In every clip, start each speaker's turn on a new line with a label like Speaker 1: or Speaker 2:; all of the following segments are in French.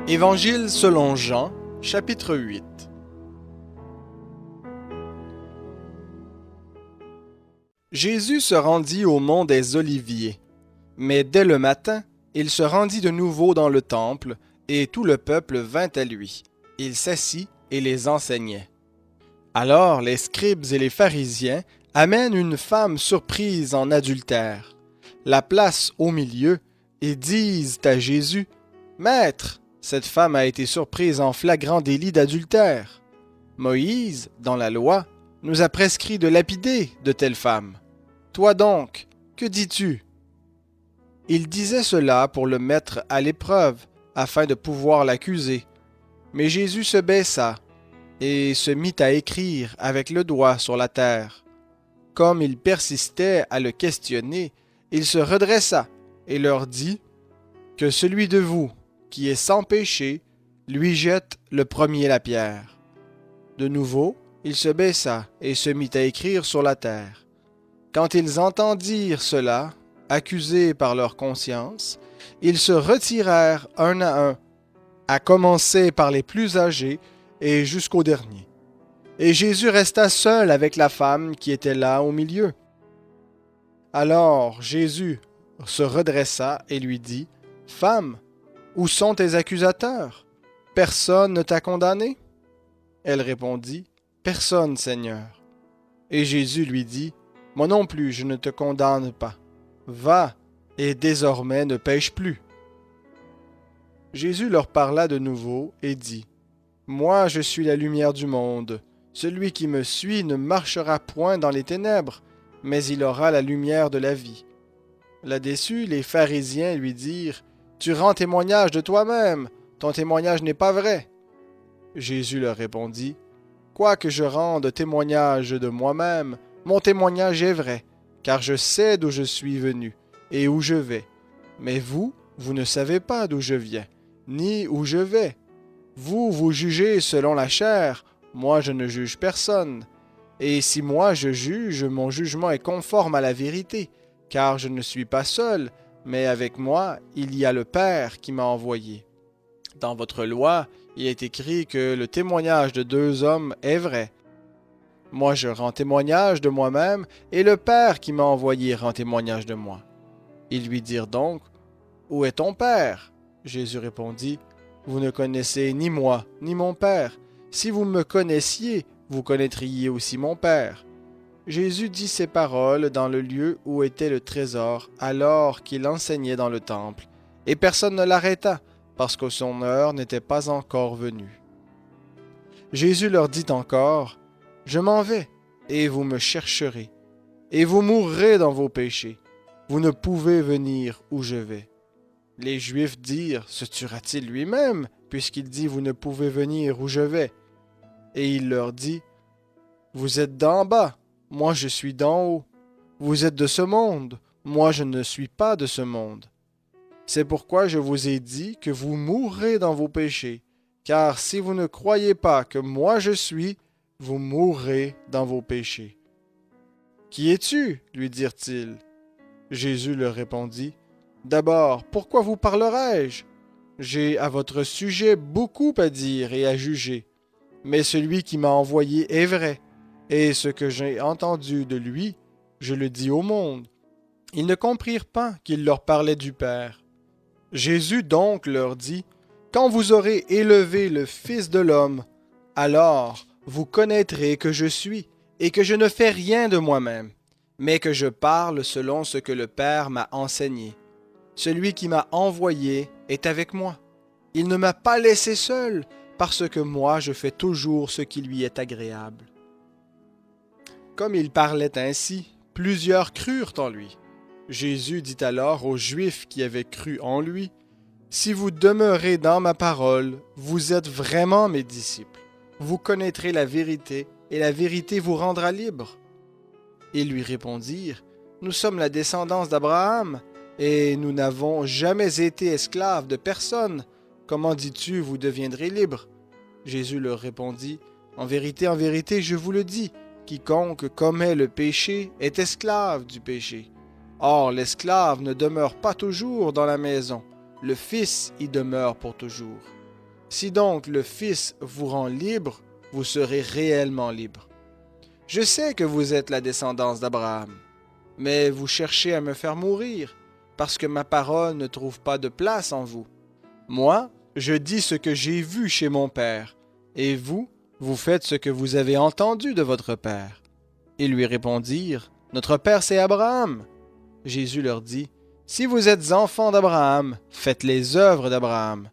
Speaker 1: Évangile selon Jean, chapitre 8. Jésus se rendit au mont des Oliviers. Mais dès le matin, il se rendit de nouveau dans le temple, et tout le peuple vint à lui. Il s'assit et les enseignait. Alors les scribes et les pharisiens amènent une femme surprise en adultère, la placent au milieu et disent à Jésus: « Maître, cette femme a été surprise en flagrant délit d'adultère. Moïse, dans la loi, nous a prescrit de lapider de telles femmes. Toi donc, que dis-tu? » Il disait cela pour le mettre à l'épreuve, afin de pouvoir l'accuser. Mais Jésus se baissa et se mit à écrire avec le doigt sur la terre. Comme il persistait à le questionner, il se redressa et leur dit: « Que celui de vous qui est sans péché lui jette le premier la pierre. » De nouveau, il se baissa et se mit à écrire sur la terre. Quand ils entendirent cela, accusés par leur conscience, ils se retirèrent un, à commencer par les plus âgés et jusqu'au dernier. Et Jésus resta seul avec la femme qui était là au milieu. Alors Jésus se redressa et lui dit: « Femme, où sont tes accusateurs? Personne ne t'a condamné? » Elle répondit: « Personne, Seigneur. » Et Jésus lui dit: « Moi non plus, je ne te condamne pas. Va, et désormais ne pêche plus. » Jésus leur parla de nouveau et dit: « Moi, je suis la lumière du monde. Celui qui me suit ne marchera point dans les ténèbres, mais il aura la lumière de la vie. » Là-dessus, les pharisiens lui dirent: « Tu rends témoignage de toi-même, ton témoignage n'est pas vrai. » Jésus leur répondit: « Quoique je rende témoignage de moi-même, mon témoignage est vrai, car je sais d'où je suis venu et où je vais. Mais vous, vous ne savez pas d'où je viens, ni où je vais. Vous, vous jugez selon la chair, moi je ne juge personne. Et si moi je juge, mon jugement est conforme à la vérité, car je ne suis pas seul, mais avec moi, il y a le Père qui m'a envoyé. Dans votre loi, il est écrit que le témoignage de deux hommes est vrai. Moi je rends témoignage de moi-même, et le Père qui m'a envoyé rend témoignage de moi. » Ils lui dirent donc: « Où est ton Père? » Jésus répondit: « Vous ne connaissez ni moi, ni mon Père. Si vous me connaissiez, vous connaîtriez aussi mon Père. » Jésus dit ces paroles dans le lieu où était le trésor, alors qu'il enseignait dans le temple, et personne ne l'arrêta, parce que son heure n'était pas encore venue. Jésus leur dit encore: « Je m'en vais, et vous me chercherez, et vous mourrez dans vos péchés. Vous ne pouvez venir où je vais. » Les Juifs dirent: « Se tuera-t-il lui-même, puisqu'il dit: Vous ne pouvez venir où je vais? » Et il leur dit: « Vous êtes d'en bas, moi je suis d'en haut. Vous êtes de ce monde, moi je ne suis pas de ce monde. C'est pourquoi je vous ai dit que vous mourrez dans vos péchés, car si vous ne croyez pas que moi je suis, vous mourrez dans vos péchés. » « Qui es-tu? » lui dirent-ils. Jésus leur répondit: « D'abord, pourquoi vous parlerai-je? J'ai à votre sujet beaucoup à dire et à juger. Mais celui qui m'a envoyé est vrai, et ce que j'ai entendu de lui, je le dis au monde. » Ils ne comprirent pas qu'il leur parlait du Père. Jésus donc leur dit: « Quand vous aurez élevé le Fils de l'homme, alors vous connaîtrez que je suis, et que je ne fais rien de moi-même, mais que je parle selon ce que le Père m'a enseigné. Celui qui m'a envoyé est avec moi. Il ne m'a pas laissé seul, parce que moi je fais toujours ce qui lui est agréable. » Comme il parlait ainsi, plusieurs crurent en lui. Jésus dit alors aux Juifs qui avaient cru en lui: « Si vous demeurez dans ma parole, vous êtes vraiment mes disciples. Vous connaîtrez la vérité, et la vérité vous rendra libre. » Ils lui répondirent: « Nous sommes la descendance d'Abraham, et nous n'avons jamais été esclaves de personne. Comment dis-tu, vous deviendrez libres? » Jésus leur répondit: « en vérité, je vous le dis, quiconque commet le péché est esclave du péché. Or, l'esclave ne demeure pas toujours dans la maison, le Fils y demeure pour toujours. Si donc le Fils vous rend libre, vous serez réellement libre. Je sais que vous êtes la descendance d'Abraham, mais vous cherchez à me faire mourir, parce que ma parole ne trouve pas de place en vous. Moi, je dis ce que j'ai vu chez mon Père, et vous, vous faites ce que vous avez entendu de votre Père. Ils lui répondirent, Notre Père c'est Abraham. Jésus leur dit, Si vous êtes enfants d'Abraham, faites les œuvres d'Abraham.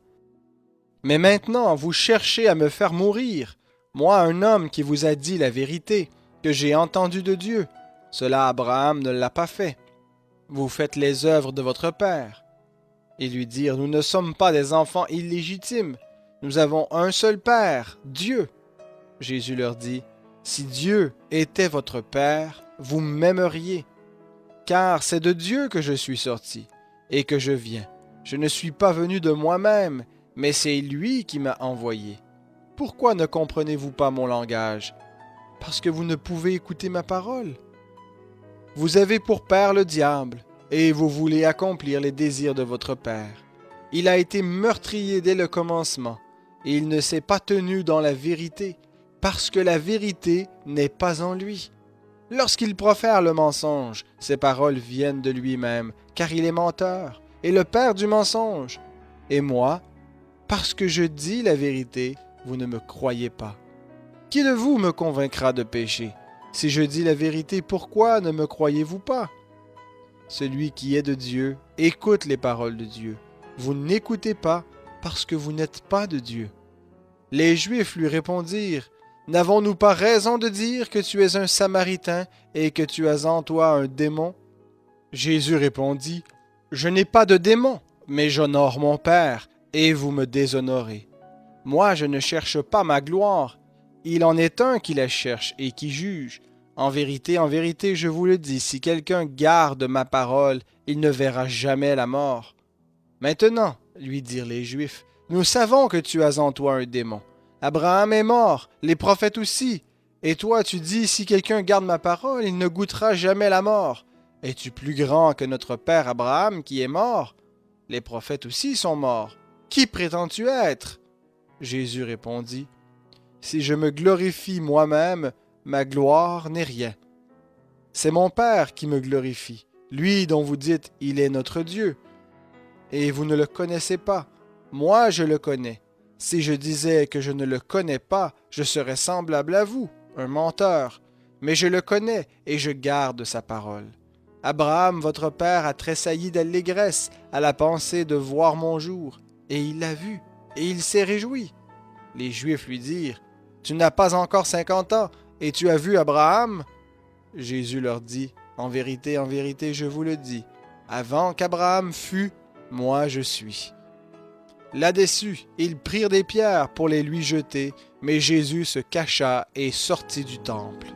Speaker 1: Mais maintenant, vous cherchez à me faire mourir, moi un homme qui vous a dit la vérité, que j'ai entendu de Dieu. Cela Abraham ne l'a pas fait. Vous faites les œuvres de votre Père. Ils lui dirent, Nous ne sommes pas des enfants illégitimes. Nous avons un seul Père, Dieu. Jésus leur dit, Si Dieu était votre Père, vous m'aimeriez. Car c'est de Dieu que je suis sorti et que je viens. Je ne suis pas venu de moi-même, mais c'est lui qui m'a envoyé. Pourquoi ne comprenez-vous pas mon langage? Parce que vous ne pouvez écouter ma parole. Vous avez pour père le diable, et vous voulez accomplir les désirs de votre père. Il a été meurtrier dès le commencement, et il ne s'est pas tenu dans la vérité, parce que la vérité n'est pas en lui. Lorsqu'il profère le mensonge, ses paroles viennent de lui-même, car il est menteur, et le père du mensonge. Et moi, parce que je dis la vérité, vous ne me croyez pas. Qui de vous me convaincra de péché? Si je dis la vérité, pourquoi ne me croyez-vous pas? Celui qui est de Dieu écoute les paroles de Dieu. Vous n'écoutez pas parce que vous n'êtes pas de Dieu. Les Juifs lui répondirent, N'avons-nous pas raison de dire que tu es un Samaritain et que tu as en toi un démon? Jésus répondit, Je n'ai pas de démon, mais j'honore mon Père, et vous me déshonorez. Moi, je ne cherche pas ma gloire. Il en est un qui la cherche et qui juge. En vérité, je vous le dis, si quelqu'un garde ma parole, il ne verra jamais la mort. Maintenant, lui dirent les Juifs, nous savons que tu as en toi un démon. Abraham est mort, les prophètes aussi. Et toi, tu dis, si quelqu'un garde ma parole, il ne goûtera jamais la mort. Es-tu plus grand que notre père Abraham qui est mort? Les prophètes aussi sont morts. Qui prétends-tu être? Jésus répondit, Si je me glorifie moi-même, ma gloire n'est rien. C'est mon Père qui me glorifie, lui dont vous dites, il est notre Dieu. Et vous ne le connaissez pas. Moi, je le connais. Si je disais que je ne le connais pas, je serais semblable à vous, un menteur. Mais je le connais et je garde sa parole. Abraham, votre père, a tressailli d'allégresse à la pensée de voir mon jour, et il l'a vu, et il s'est réjoui. Les Juifs lui dirent, Tu n'as pas encore 50 ans, et tu as vu Abraham? Jésus leur dit, en vérité, je vous le dis, avant qu'Abraham fût, moi je suis. Là-dessus, ils prirent des pierres pour les lui jeter, mais Jésus se cacha et sortit du temple.